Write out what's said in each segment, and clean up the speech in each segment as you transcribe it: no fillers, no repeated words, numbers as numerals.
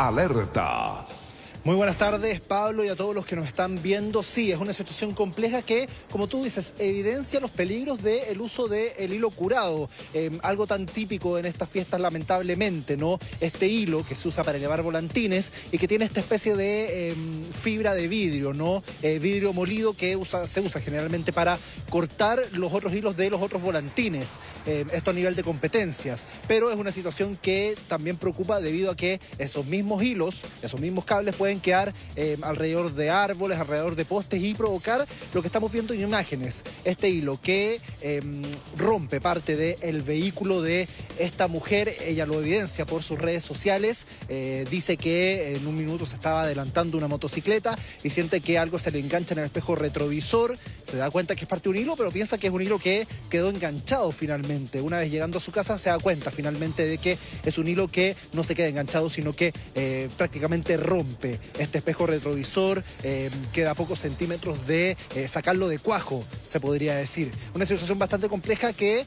Alerta. Muy buenas tardes, Pablo, y a todos los que nos están viendo. Sí, es una situación compleja que, como tú dices, evidencia los peligros del uso del hilo curado. Algo tan típico en estas fiestas, lamentablemente, ¿no? Este hilo que se usa para elevar volantines y que tiene esta especie de fibra de vidrio, ¿no? Vidrio molido que se usa generalmente para cortar los otros hilos de los otros volantines. Esto a nivel de competencias. Pero es una situación que también preocupa debido a que esos mismos hilos, esos mismos cables pueden quedar alrededor de árboles, alrededor de postes y provocar lo que estamos viendo en imágenes. Este hilo que rompe parte del vehículo de esta mujer. Ella lo evidencia por sus redes sociales. Dice que en un minuto se estaba adelantando una motocicleta y siente que algo se le engancha en el espejo retrovisor. Se da cuenta que es parte de un hilo, pero piensa que es un hilo que quedó enganchado finalmente. Una vez llegando a su casa se da cuenta finalmente de que es un hilo que no se queda enganchado, sino que prácticamente rompe este espejo retrovisor. Queda a pocos centímetros de sacarlo de cuajo, se podría decir. Una situación bastante compleja que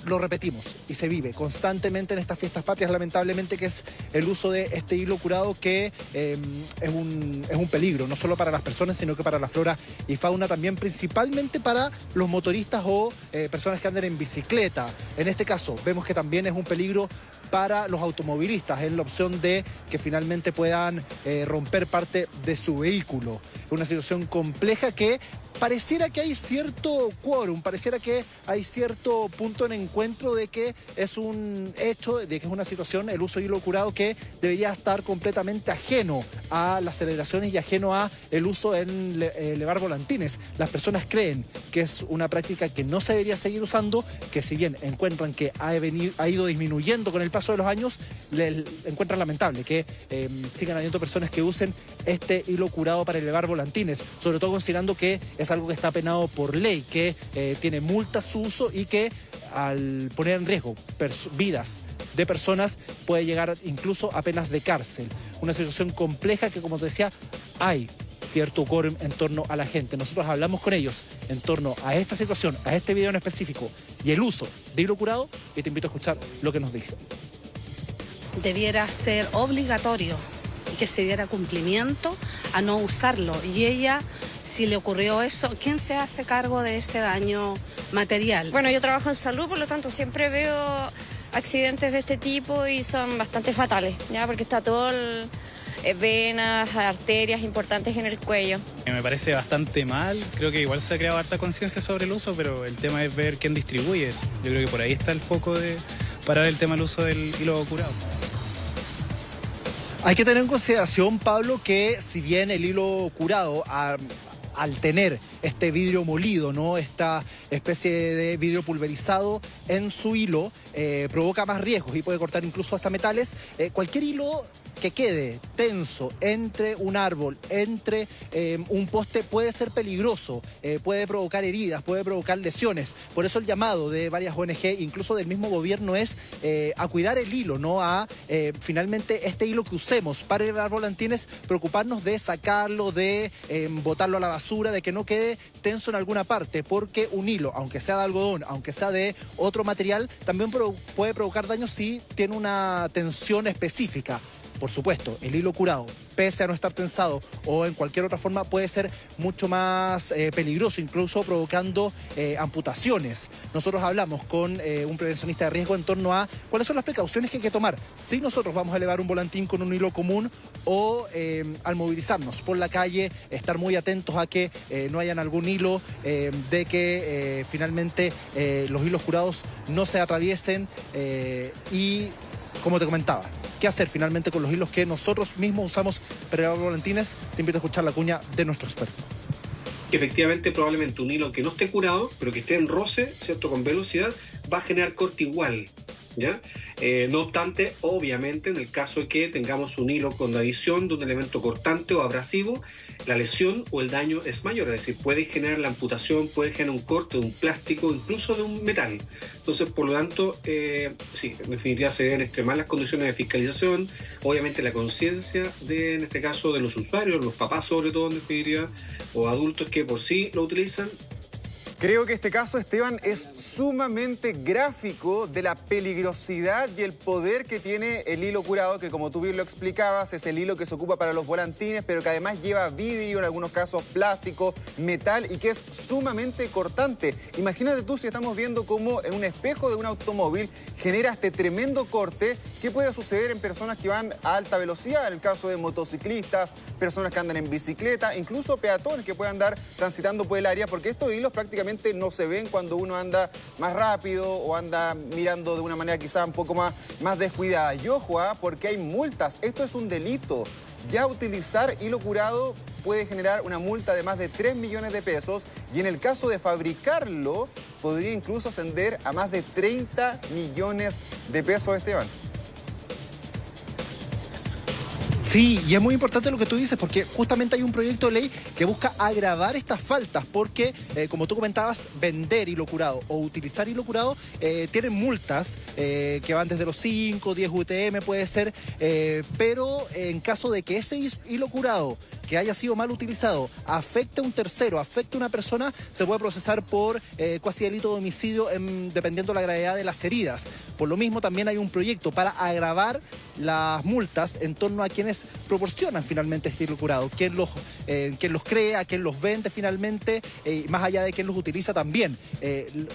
lo repetimos y se vive constantemente en estas fiestas patrias, lamentablemente, que es el uso de este hilo curado que es un peligro, no solo para las personas, sino que para la flora y fauna también, principalmente para los motoristas o personas que andan en bicicleta. En este caso, vemos que también es un peligro para los automovilistas, en la opción de que finalmente puedan romper parte de su vehículo. Es una situación compleja que pareciera que hay cierto quórum, pareciera que hay cierto punto en encuentro de que es un hecho, de que es una situación, el uso de hilo curado, que debería estar completamente ajeno a las celebraciones y ajeno a el uso en elevar volantines. Las personas creen que es una práctica que no se debería seguir usando, que si bien encuentran que ha ido disminuyendo con el paso de los años, les encuentran lamentable que sigan habiendo personas que usen este hilo curado para elevar volantines, sobre todo considerando que es algo que está penado por ley, que tiene multas su uso y que al poner en riesgo vidas de personas puede llegar incluso a penas de cárcel. Una situación compleja que, como te decía, hay cierto quórum en torno a la gente. Nosotros hablamos con ellos en torno a esta situación, a este video en específico y el uso de hilo curado, y te invito a escuchar lo que nos dicen. Debiera ser obligatorio y que se diera cumplimiento a no usarlo. Y ella, si le ocurrió eso, ¿quién se hace cargo de ese daño material? Bueno, yo trabajo en salud, por lo tanto siempre veo accidentes de este tipo y son bastante fatales, ¿ya? Porque está todo venas, arterias importantes en el cuello. Me parece bastante mal, creo que igual se ha creado harta conciencia sobre el uso, pero el tema es ver quién distribuye eso. Yo creo que por ahí está el foco de parar el tema del uso del hilo curado. Hay que tener en consideración, Pablo, que si bien el hilo curado, al tener este vidrio molido, ¿no? Esta especie de vidrio pulverizado en su hilo, provoca más riesgos y puede cortar incluso hasta metales. Cualquier hilo que quede tenso entre un árbol, entre un poste, puede ser peligroso, puede provocar heridas, puede provocar lesiones. Por eso el llamado de varias ONG, incluso del mismo gobierno, es a cuidar el hilo, ¿no? A finalmente este hilo que usemos para elevar volantines, preocuparnos de sacarlo, de botarlo a la basura, de que no quede tenso en alguna parte, porque un hilo, aunque sea de algodón, aunque sea de otro material, también puede provocar daño si tiene una tensión específica. Por supuesto, el hilo curado, pese a no estar tensado o en cualquier otra forma, puede ser mucho más peligroso, incluso provocando amputaciones. Nosotros hablamos con un prevencionista de riesgo en torno a cuáles son las precauciones que hay que tomar si nosotros vamos a elevar un volantín con un hilo común o al movilizarnos por la calle, estar muy atentos a que no hayan algún hilo, de que finalmente los hilos curados no se atraviesen y, como te comentaba, ¿qué hacer finalmente con los hilos que nosotros mismos usamos para elevar volantines? Te invito a escuchar la cuña de nuestro experto. Efectivamente, probablemente un hilo que no esté curado, pero que esté en roce, ¿cierto?, con velocidad, va a generar corte igual, ¿ya? No obstante, obviamente, en el caso de que tengamos un hilo con la adición de un elemento cortante o abrasivo, la lesión o el daño es mayor, es decir, puede generar la amputación, puede generar un corte de un plástico, incluso de un metal. Entonces, por lo tanto, sí, en definitiva se deben extremar las condiciones de fiscalización, obviamente la conciencia de, en este caso, de los usuarios, los papás sobre todo, en definitiva, o adultos que por sí lo utilizan. Creo que este caso, Esteban, es sumamente gráfico de la peligrosidad y el poder que tiene el hilo curado, que como tú bien lo explicabas, es el hilo que se ocupa para los volantines, pero que además lleva vidrio, en algunos casos plástico, metal, y que es sumamente cortante. Imagínate tú si estamos viendo cómo en un espejo de un automóvil genera este tremendo corte. ¿Qué puede suceder en personas que van a alta velocidad? En el caso de motociclistas, personas que andan en bicicleta, incluso peatones que puedan andar transitando por el área, porque estos hilos prácticamente no se ven cuando uno anda más rápido o anda mirando de una manera quizá un poco más descuidada. Y ojo, porque hay multas. Esto es un delito. Ya utilizar hilo curado puede generar una multa de más de 3 millones de pesos y en el caso de fabricarlo podría incluso ascender a más de 30 millones de pesos, Esteban. Sí, y es muy importante lo que tú dices, porque justamente hay un proyecto de ley que busca agravar estas faltas, porque, como tú comentabas, vender hilo curado o utilizar hilo curado tienen multas que van desde los 5, 10 UTM puede ser, pero en caso de que ese hilo curado que haya sido mal utilizado afecte a un tercero, afecte a una persona, se puede procesar por cuasi delito de homicidio dependiendo de la gravedad de las heridas. Por lo mismo, también hay un proyecto para agravar las multas en torno a quienes proporcionan finalmente este hilo curado, quién los crea, quién los vende finalmente, más allá de quién los utiliza también.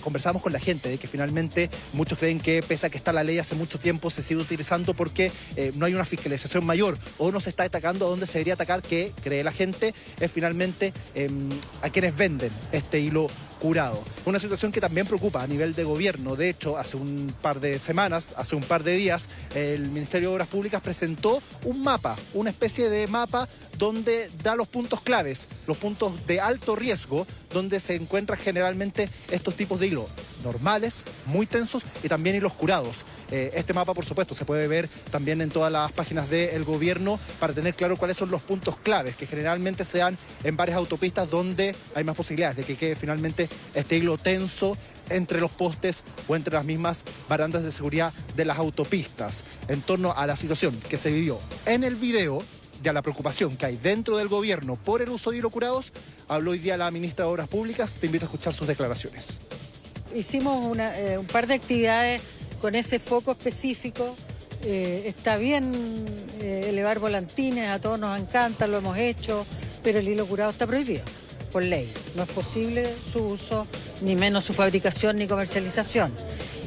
Conversamos con la gente de que finalmente muchos creen que pese a que está la ley hace mucho tiempo se sigue utilizando porque no hay una fiscalización mayor o no se está atacando a donde se debería atacar, que cree la gente es finalmente a quienes venden este hilo curado. Una situación que también preocupa a nivel de gobierno. De hecho, hace un par de semanas, hace un par de días, el Ministerio de Obras Públicas presentó un mapa, una especie de mapa donde da los puntos claves, los puntos de alto riesgo, donde se encuentran generalmente estos tipos de hilos normales, muy tensos y también hilos curados. Este mapa, por supuesto, se puede ver también en todas las páginas del gobierno para tener claro cuáles son los puntos claves, que generalmente se dan en varias autopistas donde hay más posibilidades de que quede finalmente este hilo tenso entre los postes o entre las mismas barandas de seguridad de las autopistas. En torno a la situación que se vivió en el video y a la preocupación que hay dentro del gobierno por el uso de hilo curados, habló hoy día la ministra de Obras Públicas. Te invito a escuchar sus declaraciones. Hicimos un par de actividades con ese foco específico. Está bien elevar volantines, a todos nos encanta, lo hemos hecho, pero el hilo curado está prohibido por ley. No es posible su uso, ni menos su fabricación ni comercialización.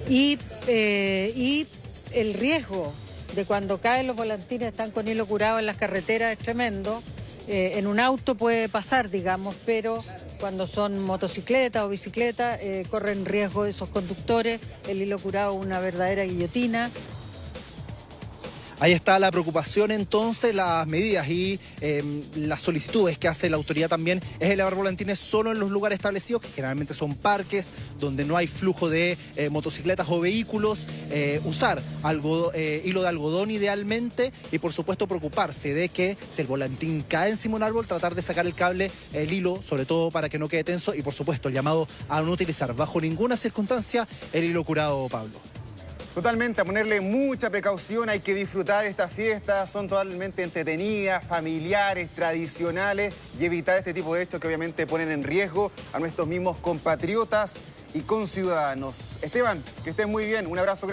Y el riesgo de cuando caen los volantines, están con hilo curado en las carreteras, es tremendo. En un auto puede pasar, digamos, pero cuando son motocicletas o bicicletas, corren riesgo esos conductores. El hilo curado es una verdadera guillotina. Ahí está la preocupación entonces, las medidas y las solicitudes que hace la autoridad también es elevar volantines solo en los lugares establecidos, que generalmente son parques, donde no hay flujo de motocicletas o vehículos, usar hilo de algodón idealmente y por supuesto preocuparse de que si el volantín cae encima de un árbol, tratar de sacar el cable, el hilo, sobre todo para que no quede tenso y por supuesto el llamado a no utilizar bajo ninguna circunstancia el hilo curado, Pablo. Totalmente, a ponerle mucha precaución, hay que disfrutar estas fiestas, son totalmente entretenidas, familiares, tradicionales y evitar este tipo de hechos que obviamente ponen en riesgo a nuestros mismos compatriotas y conciudadanos. Esteban, que estés muy bien, un abrazo.